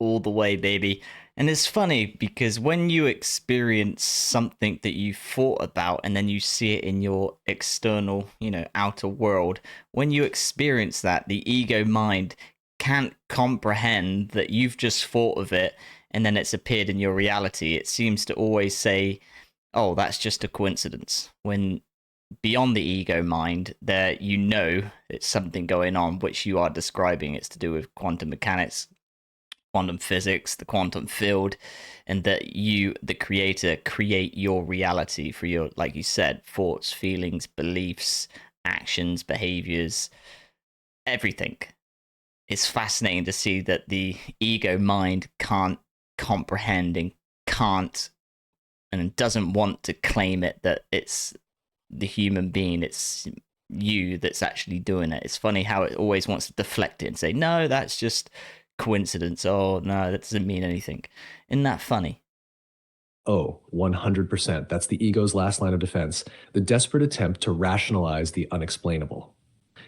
all the way, baby. And it's funny because when you experience something that you thought about and then you see it in your external, outer world, when you experience that, the ego mind can't comprehend that you've just thought of it and then it's appeared in your reality. It seems to always say, oh, that's just a coincidence. When beyond the ego mind, there it's something going on, which you are describing. It's to do with quantum mechanics, quantum physics, the quantum field, and that you, the creator, create your reality for your, like you said, thoughts, feelings, beliefs, actions, behaviors, everything. It's fascinating to see that the ego mind can't comprehend and can't and doesn't want to claim it that it's the human being, it's you that's actually doing it. It's funny how it always wants to deflect it and say, no, that's just coincidence. Oh, no, that doesn't mean anything. Isn't that funny? Oh, 100%. That's the ego's last line of defense, the desperate attempt to rationalize the unexplainable.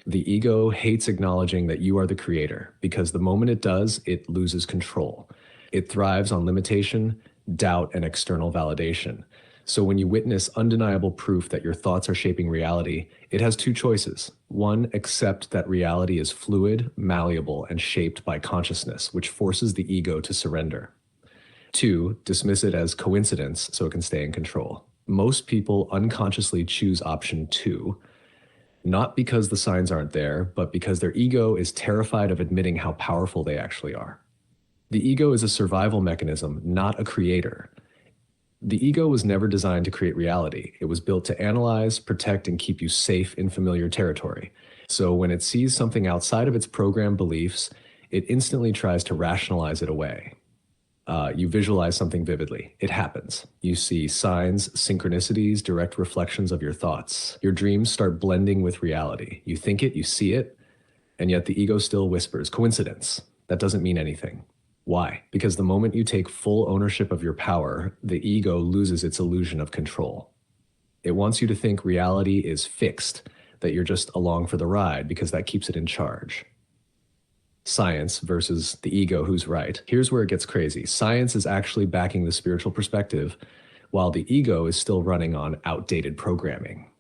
The ego hates acknowledging that you are the creator because the moment it does, it loses control. It thrives on limitation, doubt, and external validation. So when you witness undeniable proof that your thoughts are shaping reality, it has two choices. One, accept that reality is fluid, malleable, and shaped by consciousness, which forces the ego to surrender. Two, dismiss it as coincidence so it can stay in control. Most people unconsciously choose option two, not because the signs aren't there, but because their ego is terrified of admitting how powerful they actually are. The ego is a survival mechanism, not a creator. The ego was never designed to create reality. It was built to analyze, protect, and keep you safe in familiar territory. So when it sees something outside of its programmed beliefs, it instantly tries to rationalize it away. You visualize something vividly. It happens. You see signs, synchronicities, direct reflections of your thoughts. Your dreams start blending with reality. You think it, you see it, and yet the ego still whispers, coincidence. That doesn't mean anything. Why? Because the moment you take full ownership of your power, the ego loses its illusion of control. It wants you to think reality is fixed, that you're just along for the ride because that keeps it in charge. Science versus the ego who's right. Here's where it gets crazy. Science is actually backing the spiritual perspective, while the ego is still running on outdated programming.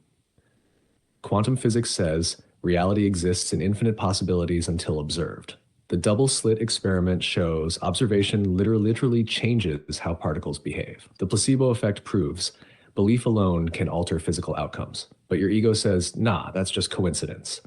Quantum physics says reality exists in infinite possibilities until observed. The double slit experiment shows observation literally changes how particles behave. The placebo effect proves belief alone can alter physical outcomes. But your ego says, nah, that's just coincidence.